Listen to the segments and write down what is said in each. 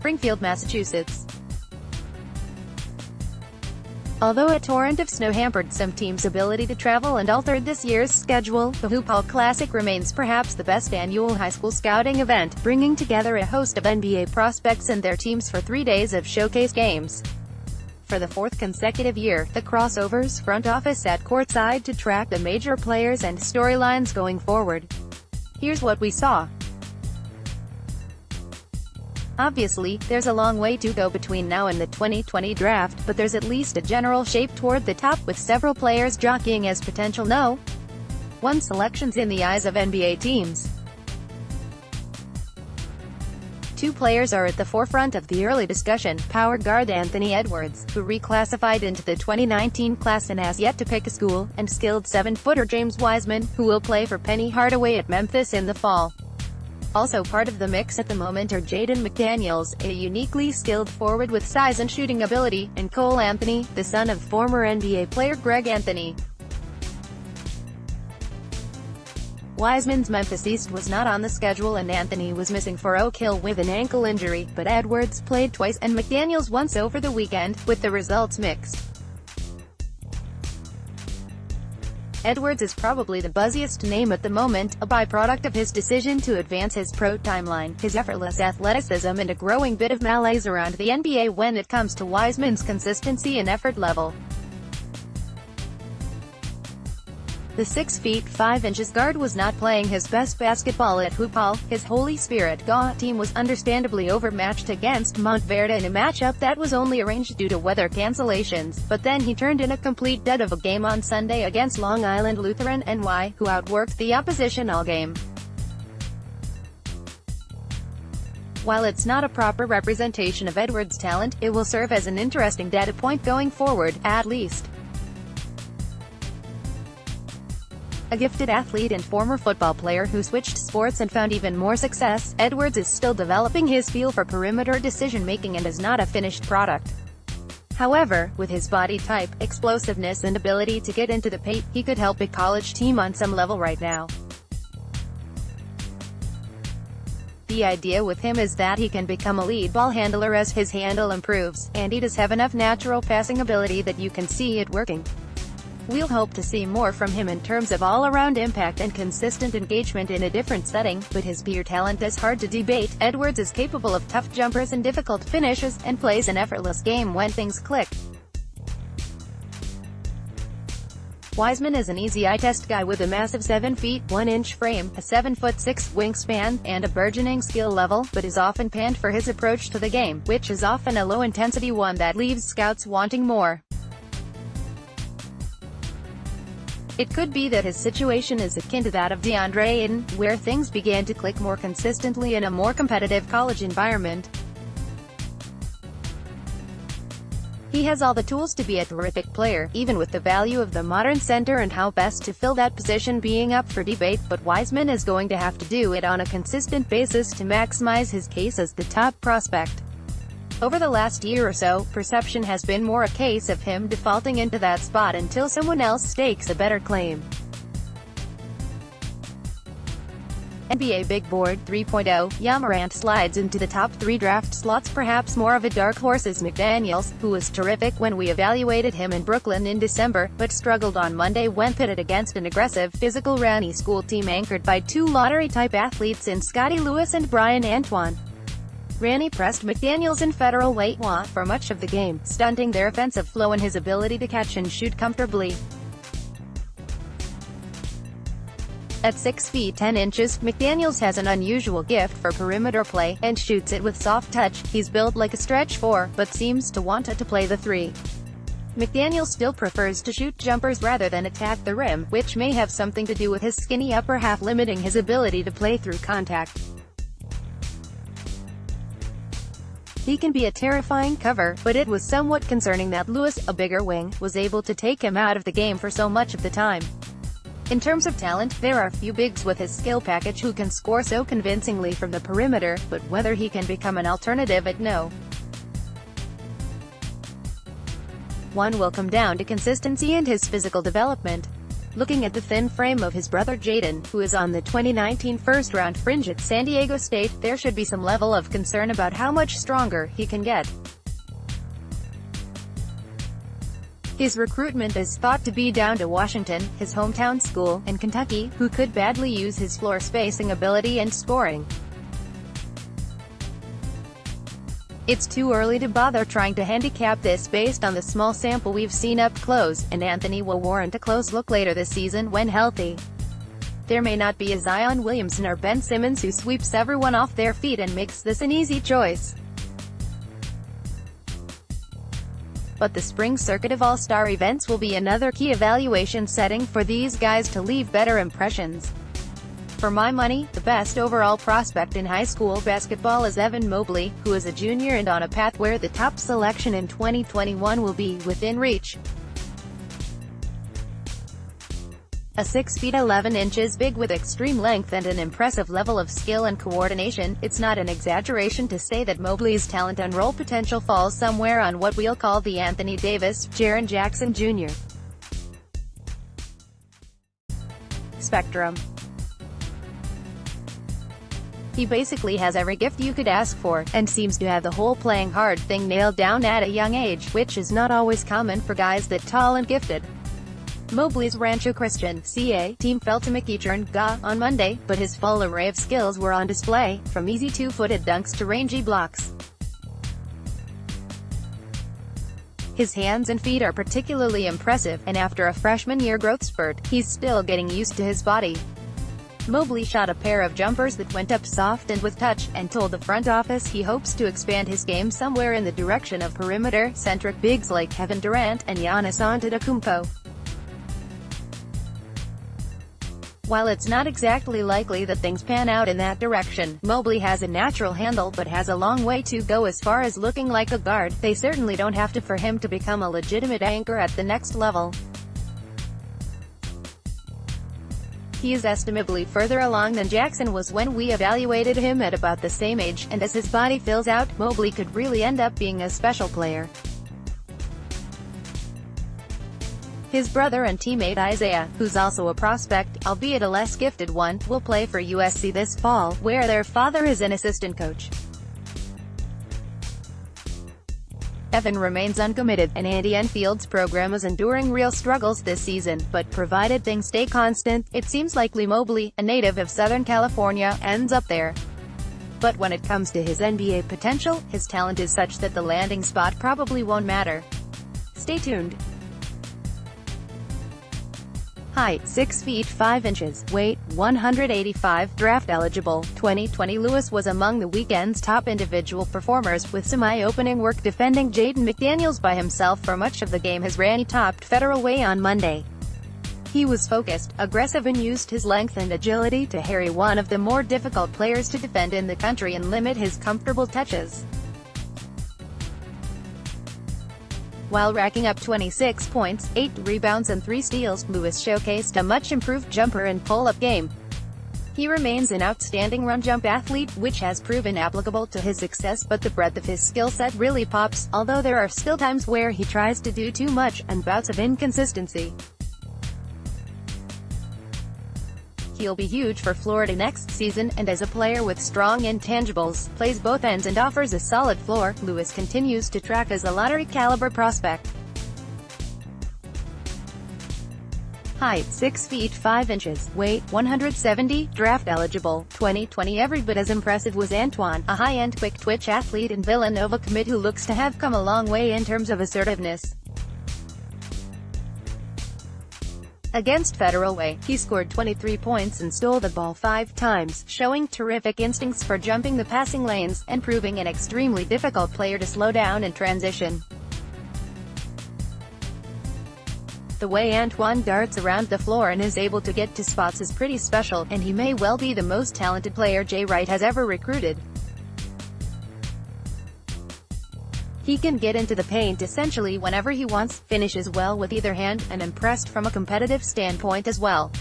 Springfield, Massachusetts. Although a torrent of snow hampered some teams' ability to travel and altered this year's schedule, the HoopHall Classic remains perhaps the best annual high school scouting event, bringing together a host of NBA prospects and their teams for 3 days of showcase games. For the fourth consecutive year, the Crossovers front office sat courtside to track the major players and storylines going forward. Here's what we saw. Obviously, there's a long way to go between now and the 2020 draft, but there's at least a general shape toward the top, with several players jockeying as potential No. 1 selections in the eyes of NBA teams. 2 players are at the forefront of the early discussion: power guard Anthony Edwards, who reclassified into the 2019 class and has yet to pick a school, and skilled 7-footer James Wiseman, who will play for Penny Hardaway at Memphis in the fall. Also part of the mix at the moment are Jaden McDaniels, a uniquely skilled forward with size and shooting ability, and Cole Anthony, the son of former NBA player Greg Anthony. Wiseman's Memphis East was not on the schedule and Anthony was missing for Oak Hill with an ankle injury, but Edwards played twice and McDaniels once over the weekend, with the results mixed. Edwards is probably the buzziest name at the moment, a byproduct of his decision to advance his pro timeline, his effortless athleticism and a growing bit of malaise around the NBA when it comes to Wiseman's consistency and effort level. The 6 feet 5 inches guard was not playing his best basketball at HoopHall. His Holy Spirit GA team was understandably overmatched against Montverde in a matchup that was only arranged due to weather cancellations, but then he turned in a complete dud of a game on Sunday against Long Island Lutheran NY, who outworked the opposition all game. While it's not a proper representation of Edwards' talent, it will serve as an interesting data point going forward, at least. A gifted athlete and former football player who switched sports and found even more success, Edwards is still developing his feel for perimeter decision-making and is not a finished product. However, with his body type, explosiveness and ability to get into the paint, he could help a college team on some level right now. The idea with him is that he can become a lead ball handler as his handle improves, and he does have enough natural passing ability that you can see it working. We'll hope to see more from him in terms of all-around impact and consistent engagement in a different setting, but his pure talent is hard to debate. Edwards is capable of tough jumpers and difficult finishes, and plays an effortless game when things click. Wiseman is an easy eye test guy with a massive 7 feet 1 inch frame, a 7'6" wingspan, and a burgeoning skill level, but is often panned for his approach to the game, which is often a low-intensity one that leaves scouts wanting more. It could be that his situation is akin to that of DeAndre Ayton, where things began to click more consistently in a more competitive college environment. He has all the tools to be a terrific player, even with the value of the modern center and how best to fill that position being up for debate, but Wiseman is going to have to do it on a consistent basis to maximize his case as the top prospect. Over the last year or so, perception has been more a case of him defaulting into that spot until someone else stakes a better claim. NBA Big Board 3.0, Ja Morant slides into the top 3 draft slots. Perhaps more of a dark horse is McDaniels, who was terrific when we evaluated him in Brooklyn in December, but struggled on Monday when pitted against an aggressive, physical Rani school team anchored by 2 lottery-type athletes in Scottie Lewis and Brian Antoine. Rani pressed McDaniels in federal weight for much of the game, stunting their offensive flow and his ability to catch and shoot comfortably. At 6 feet 10 inches, McDaniels has an unusual gift for perimeter play, and shoots it with soft touch. He's built like a stretch 4, but seems to want to play the 3. McDaniels still prefers to shoot jumpers rather than attack the rim, which may have something to do with his skinny upper half limiting his ability to play through contact. He can be a terrifying cover, but it was somewhat concerning that Lewis, a bigger wing, was able to take him out of the game for so much of the time. In terms of talent, there are few bigs with his skill package who can score so convincingly from the perimeter, but whether he can become an alternative at No. 1 will come down to consistency and his physical development. Looking at the thin frame of his brother Jaden, who is on the 2019 first-round fringe at San Diego State, there should be some level of concern about how much stronger he can get. His recruitment is thought to be down to Washington, his hometown school, and Kentucky, who could badly use his floor spacing ability and scoring. It's too early to bother trying to handicap this based on the small sample we've seen up close, and Anthony will warrant a close look later this season when healthy. There may not be a Zion Williamson or Ben Simmons who sweeps everyone off their feet and makes this an easy choice. But the spring circuit of all-star events will be another key evaluation setting for these guys to leave better impressions. For my money, the best overall prospect in high school basketball is Evan Mobley, who is a junior and on a path where the top selection in 2021 will be within reach. A 6 feet 11 inches big with extreme length and an impressive level of skill and coordination, it's not an exaggeration to say that Mobley's talent and role potential falls somewhere on what we'll call the Anthony Davis, Jaren Jackson Jr. spectrum. He basically has every gift you could ask for, and seems to have the whole playing hard thing nailed down at a young age, which is not always common for guys that tall and gifted. Mobley's Rancho Christian, CA, team fell to McEachern, GA, on Monday, but his full array of skills were on display, from easy two-footed dunks to rangy blocks. His hands and feet are particularly impressive, and after a freshman year growth spurt, he's still getting used to his body. Mobley shot a pair of jumpers that went up soft and with touch, and told the front office he hopes to expand his game somewhere in the direction of perimeter-centric bigs like Kevin Durant and Giannis Antetokounmpo. While it's not exactly likely that things pan out in that direction, Mobley has a natural handle but has a long way to go as far as looking like a guard. They certainly don't have to for him to become a legitimate anchor at the next level. He is estimably further along than Jackson was when we evaluated him at about the same age, and as his body fills out, Mobley could really end up being a special player. His brother and teammate Isaiah, who's also a prospect, albeit a less gifted one, will play for USC this fall, where their father is an assistant coach. Evan remains uncommitted, and Andy Enfield's program is enduring real struggles this season, but provided things stay constant, it seems likely Mobley, a native of Southern California, ends up there. But when it comes to his NBA potential, his talent is such that the landing spot probably won't matter. Stay tuned. Height, 6 feet 5 inches, weight, 185, draft eligible, 2020. Lewis was among the weekend's top individual performers, with some eye-opening work defending Jaden McDaniels by himself for much of the game as Randy topped Federal Way on Monday. He was focused, aggressive and used his length and agility to harry one of the more difficult players to defend in the country and limit his comfortable touches. While racking up 26 points, 8 rebounds and 3 steals, Lewis showcased a much-improved jumper and pull-up game. He remains an outstanding run-jump athlete, which has proven applicable to his success, but the breadth of his skill set really pops, although there are still times where he tries to do too much, and bouts of inconsistency. He'll be huge for Florida next season, and as a player with strong intangibles, plays both ends and offers a solid floor, Lewis continues to track as a lottery-caliber prospect. Height, 6 feet 5 inches, weight, 170, draft eligible, 2020. Every bit as impressive was Antoine, a high-end quick-twitch athlete and Villanova commit who looks to have come a long way in terms of assertiveness. Against Federal Way, he scored 23 points and stole the ball 5 times, showing terrific instincts for jumping the passing lanes, and proving an extremely difficult player to slow down in transition. The way Antoine darts around the floor and is able to get to spots is pretty special, and he may well be the most talented player Jay Wright has ever recruited. He can get into the paint essentially whenever he wants, finishes well with either hand, and impressed from a competitive standpoint as well.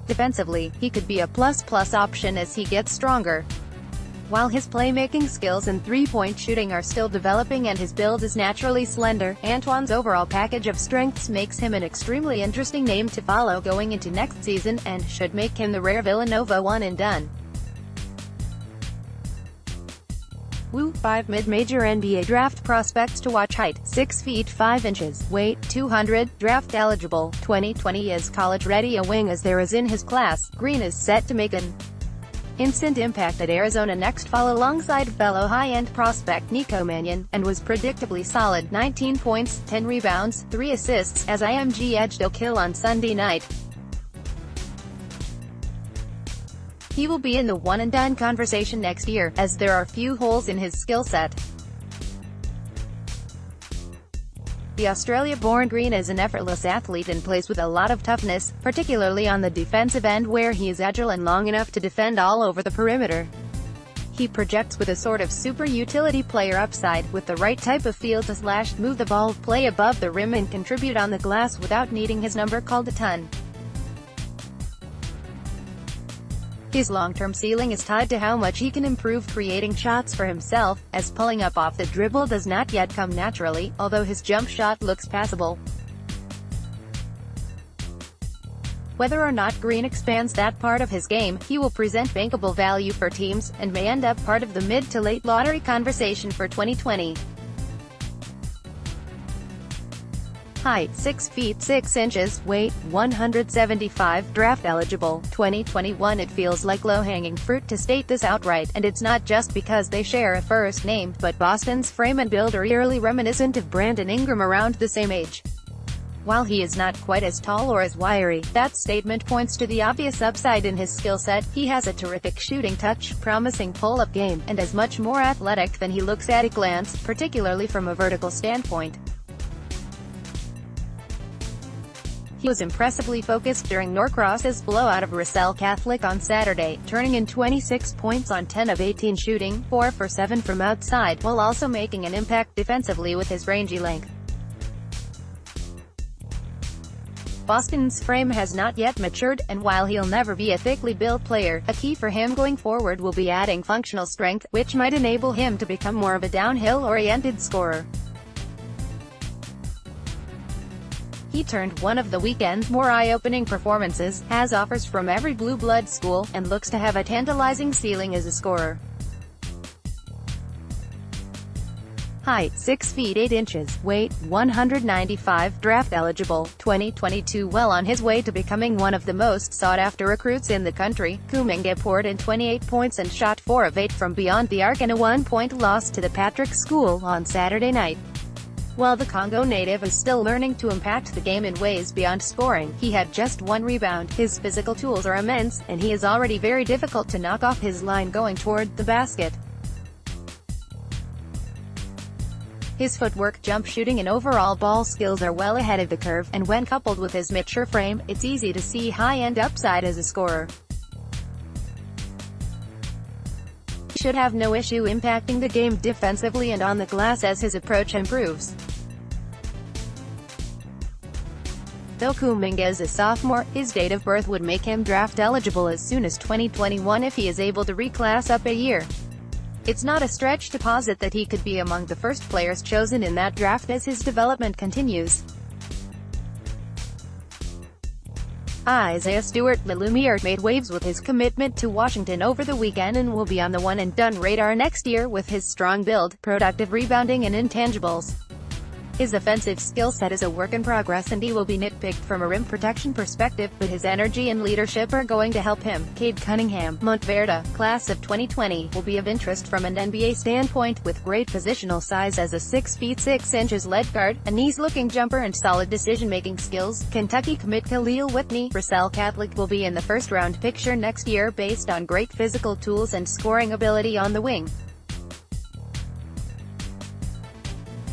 Defensively, he could be a plus-plus option as he gets stronger. While his playmaking skills and three-point shooting are still developing and his build is naturally slender, Antoine's overall package of strengths makes him an extremely interesting name to follow going into next season, and should make him the rare Villanova one-and-done. Woo! 5 mid-major NBA draft prospects to watch. Height, 6 feet 5 inches, weight, 200, draft eligible, 2020 is college-ready, a wing as there is in his class. Green is set to make an instant impact at Arizona next fall alongside fellow high-end prospect Nico Mannion, and was predictably solid, 19 points, 10 rebounds, 3 assists, as IMG edged Oak Hill on Sunday night. He will be in the one-and-done conversation next year, as there are few holes in his skill set. The Australia-born Green is an effortless athlete and plays with a lot of toughness, particularly on the defensive end where he is agile and long enough to defend all over the perimeter. He projects with a sort of super utility player upside, with the right type of feel to slash, move the ball, play above the rim and contribute on the glass without needing his number called a ton. His long-term ceiling is tied to how much he can improve creating shots for himself, as pulling up off the dribble does not yet come naturally, although his jump shot looks passable. Whether or not Green expands that part of his game, he will present bankable value for teams, and may end up part of the mid to late lottery conversation for 2020. Height, 6 feet 6 inches, weight, 175, draft eligible, 2021. It feels like low-hanging fruit to state this outright, and it's not just because they share a first name, but Boston's frame and build are eerily reminiscent of Brandon Ingram around the same age. While he is not quite as tall or as wiry, that statement points to the obvious upside in his skill set. He has a terrific shooting touch, promising pull-up game, and is much more athletic than he looks at a glance, particularly from a vertical standpoint. He was impressively focused during Norcross's blowout of Russell Catholic on Saturday, turning in 26 points on 10 of 18 shooting, 4 for 7 from outside, while also making an impact defensively with his rangy length. Boston's frame has not yet matured, and while he'll never be a thickly built player, a key for him going forward will be adding functional strength, which might enable him to become more of a downhill-oriented scorer. He turned one of the weekend's more eye-opening performances, has offers from every blue blood school, and looks to have a tantalizing ceiling as a scorer. Height, 6 feet 8 inches, weight, 195, draft eligible, 2022. Well on his way to becoming one of the most sought-after recruits in the country, Kuminga poured in 28 points and shot 4 of 8 from beyond the arc in a 1-point loss to the Patrick School on Saturday night. While the Congo native is still learning to impact the game in ways beyond scoring, he had just 1 rebound. His physical tools are immense, and he is already very difficult to knock off his line going toward the basket. His footwork, jump shooting and overall ball skills are well ahead of the curve, and when coupled with his mature frame, it's easy to see high-end upside as a scorer. He should have no issue impacting the game defensively and on the glass as his approach improves. Though Kuminga is a sophomore, his date of birth would make him draft eligible as soon as 2021 if he is able to reclass up a year. It's not a stretch to posit that he could be among the first players chosen in that draft as his development continues. Isaiah Stewart, the Lumiere, made waves with his commitment to Washington over the weekend and will be on the one-and-done radar next year with his strong build, productive rebounding and intangibles. His offensive skill set is a work in progress and he will be nitpicked from a rim protection perspective, but his energy and leadership are going to help him. Cade Cunningham, Montverde, class of 2020, will be of interest from an NBA standpoint, with great positional size as a 6 feet 6 inches lead guard, a knees-looking jumper and solid decision-making skills. Kentucky commit Khalil Whitney, Russell Catholic, will be in the first-round picture next year based on great physical tools and scoring ability on the wing.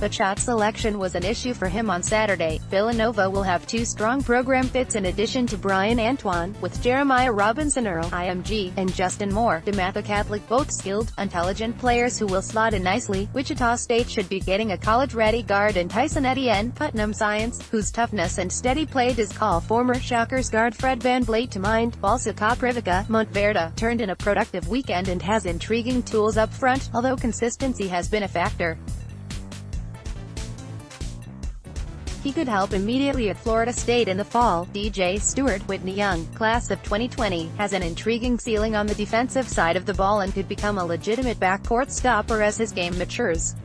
but shot selection was an issue for him on Saturday. Villanova will have two strong program fits in addition to Brian Antoine, with Jeremiah Robinson Earl, IMG, and Justin Moore, DeMatha Catholic, both skilled, intelligent players who will slot in nicely. Wichita State should be getting a college-ready guard in Tyson Etienne, Putnam Science, whose toughness and steady play does call former Shockers guard Fred VanVleet to mind. Balsa Koprivica, Montverde, turned in a productive weekend and has intriguing tools up front, although consistency has been a factor. He could help immediately at Florida State in the fall. DJ Stewart, Whitney Young, class of 2020, has an intriguing ceiling on the defensive side of the ball and could become a legitimate backcourt stopper as his game matures.